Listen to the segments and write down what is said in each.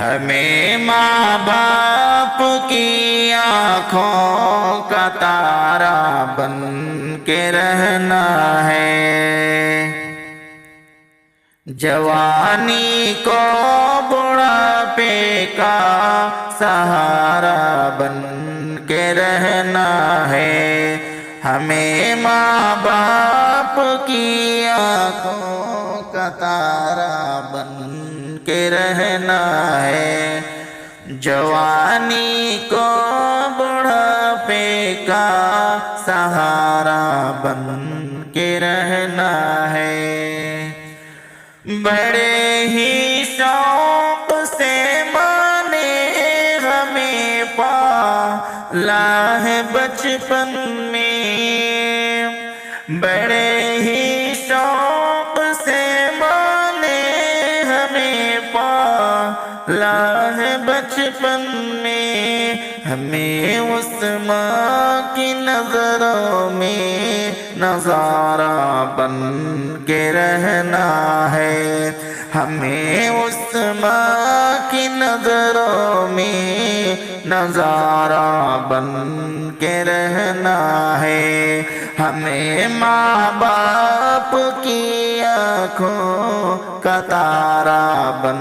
ہمیں ماں باپ کی آنکھوں کا تارا بن کے رہنا ہے، جوانی کو بڑھاپے کا سہارا بن کے رہنا ہے، ہمیں ماں باپ کی آنکھوں کا تارا بن کے رہنا ہے، جوانی کو بڑھاپے کا سہارا بن کے رہنا ہے۔ بڑے ہی شوق سے ماں نے ہمیں پالا ہے بچپن میں، بڑے ہی شوق سے ماں نے ہمیں پالا ہے بچپن میں، ہمیں اس ماں کی نظروں میں نظارہ بن کے رہنا ہے، ہمیں اس ماں کی نظروں میں نظارہ بن کے رہنا ہے، ہمیں ماں باپ کی آنکھوں کا تارا بن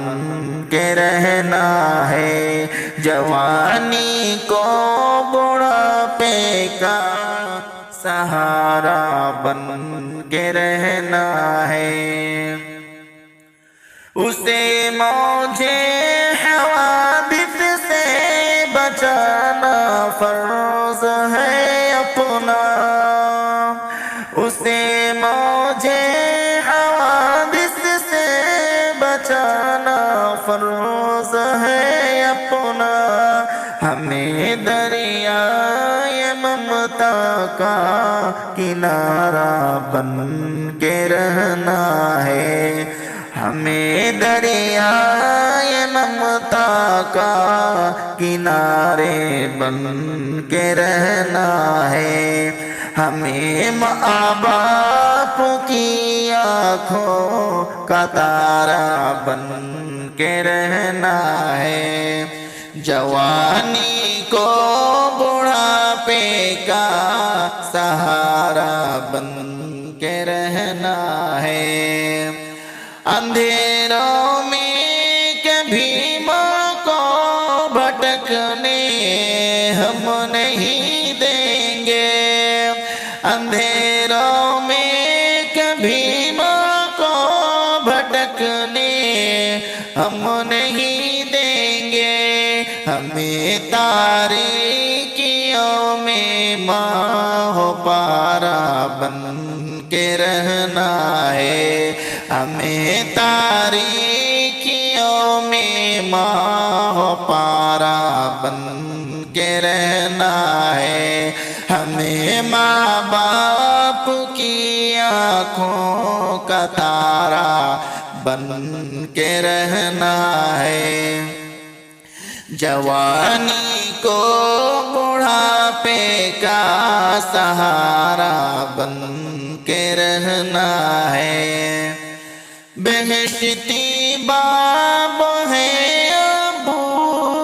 کے رہنا ہے، جوانی کو بڑھاپے کا سہارا بن کے رہنا ہے، اسے موجے حوادث سے بچانا فرض ہے اپنا، اسے موجے حوادث سے بچانا فرض ہے اپنا، ہمیں دریائے ممتا کا کنارہ بن کے رہنا ہے، ہمیں دریائے ممتا کا کنارے بن کے رہنا ہے، ہمیں ماں باپ کی آنکھوں کا تارا بن کے رہنا ہے، جوانی کو بڑھاپے کا سہارا بن کے رہنا ہے، اندھیروں میں کبھی ماں کو بھٹکنے ہم نہیں دیں گے، اندھیروں میں کبھی ماں کو بھٹکنے ہم نہیں دیں گے، ہمیں تاریکیوں میں ماں ہو پارا بن کے رہنا ہے، ہمیں تاریکیوں میں ماں ہو پارا بن کے رہنا ہے، ہمیں ماں باپ کی آنکھوں کا تارا بن کے رہنا ہے، جوانی کو بڑھاپے کا سہارا بن کے رہنا ہے، بہشتی باب ہے ابو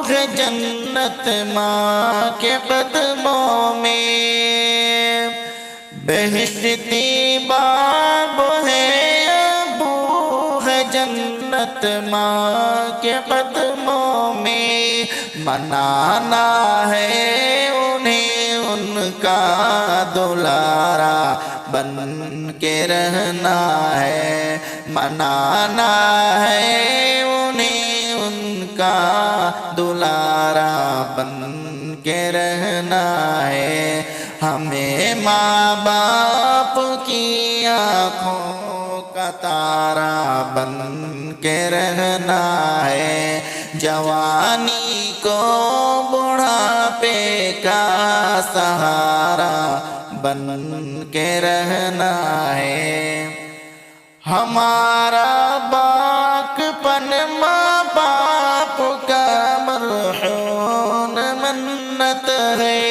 ہے جنت ماں کے قدموں میں، بہشتی باب ہے ابو ہے جنت ماں کے قدموں میں، منانا ہے انہیں ان کا دلارا بن کے رہنا ہے، منانا ہے انہیں ان کا دلارا بن کے رہنا ہے، ہمیں ماں باپ کی آنکھوں کا تارا بن کے رہنا ہے، جوانی کو بڑھاپے کا سہارا بن کے رہنا ہے، ہمارا باکپن ماں باپ کا مرہون منت ہے،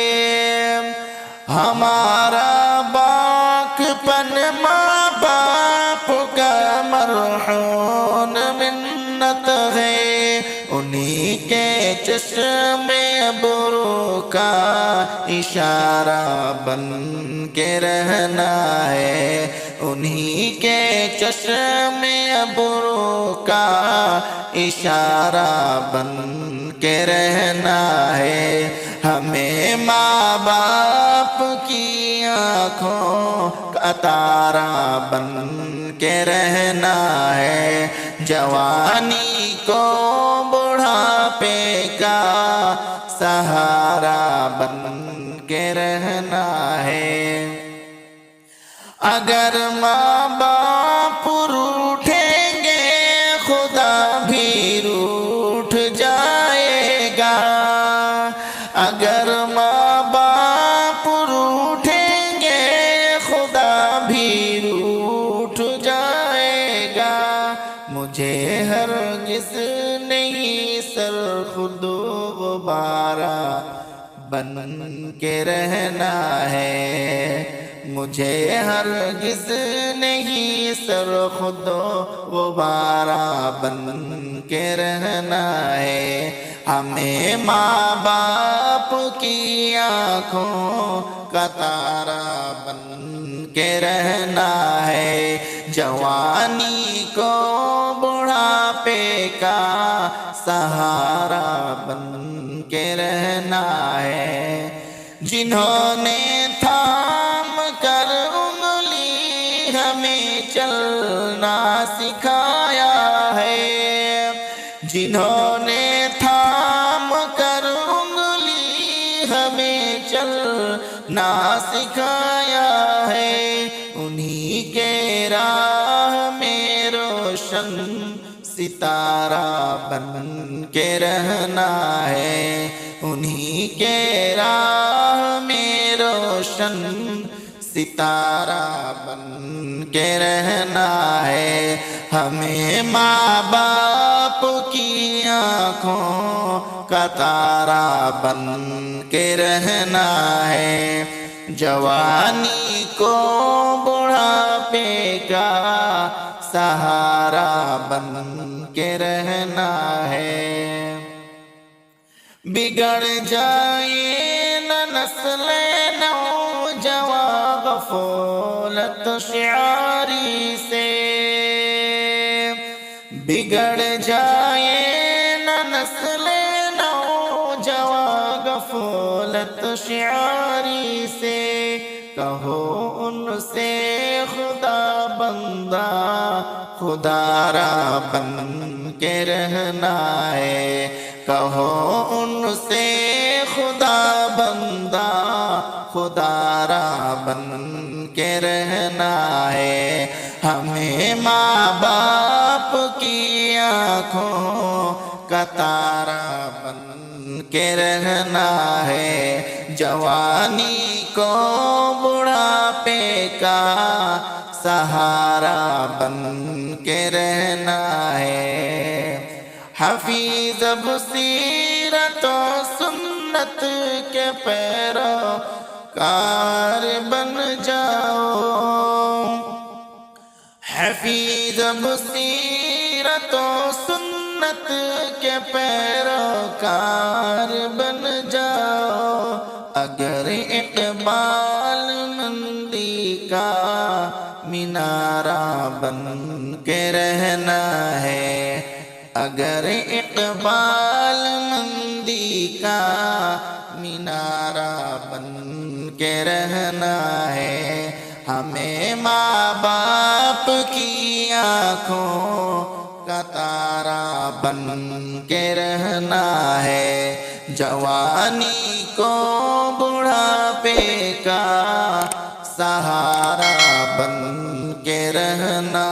ہمارا باکپن ماں باپ کا مرہون منت ہے، انہیں انہی کے چشمے ابرو کا اشارہ بن کے رہنا ہے، انہی کے چشمے ابرو کا اشارہ بن کے رہنا ہے، ہمیں ماں باپ کی آنکھوں کا تارا بن کے رہنا ہے، جوانی کو بڑھاپے کا سہارا بن کے رہنا ہے۔ اگر ماں باپ روٹھیں گے خدا بھی روٹھ جائے گا، اگر ماں باپ روٹھیں گے خدا بھی روٹھ جائے گا، مجھے ہرگز نہیں سر خود غبارہ بن کے رہنا ہے، مجھے ہرگز نہیں سر خود غبارہ بن کے رہنا ہے، ہمیں ماں باپ کی آنکھوں کا تارا بن کے رہنا ہے، جوانی کو بڑھاپے کا سہارا بن کے رہنا ہے، جنہوں نے تھام کر انگلی ہمیں چلنا سکھایا ہے، جنہوں نے تھام کر انگلی ہمیں چلنا سکھایا ہے، انہی کے راہ میں روشن ستارہ بن کے رہنا ہے، انہی کے راہ میں روشن ستارہ بن کے رہنا ہے، ہمیں ماں باپ کی آنکھوں کا تارا بن کے رہنا ہے، جوانی کو بڑھاپے کا سہارا بن کے رہنا ہے، بگڑ جائے نہ نسل نوجواں غفلت شعاری سے، بگڑ جائے نہ نسل نوجواں غفلت شعاری سے، کہو ان سے خدا بندہ خدا را بن کے رہنا ہے، کہو ان سے خدا بندہ خدا را بن کے رہنا ہے، ہمیں ماں باپ کی آنکھوں کا تارا بن کے رہنا ہے، جوانی کو بڑھاپے کا سہارا بن کے رہنا ہے، حفیظ اب سیرت و سنت کے پیروکار بن جاؤ، حفیظ اب سیرت و سنت کے پیروکار بن جاؤ، اگر اقبال مندی کا مینارہ بن کے رہنا ہے، اگر اقبال مندی کا مینارہ بن کے رہنا ہے، ہمیں ماں باپ کی آنکھوں کا تارا بن کے رہنا ہے، جوانی کو بڑھاپے کا سہارا بن کے رہنا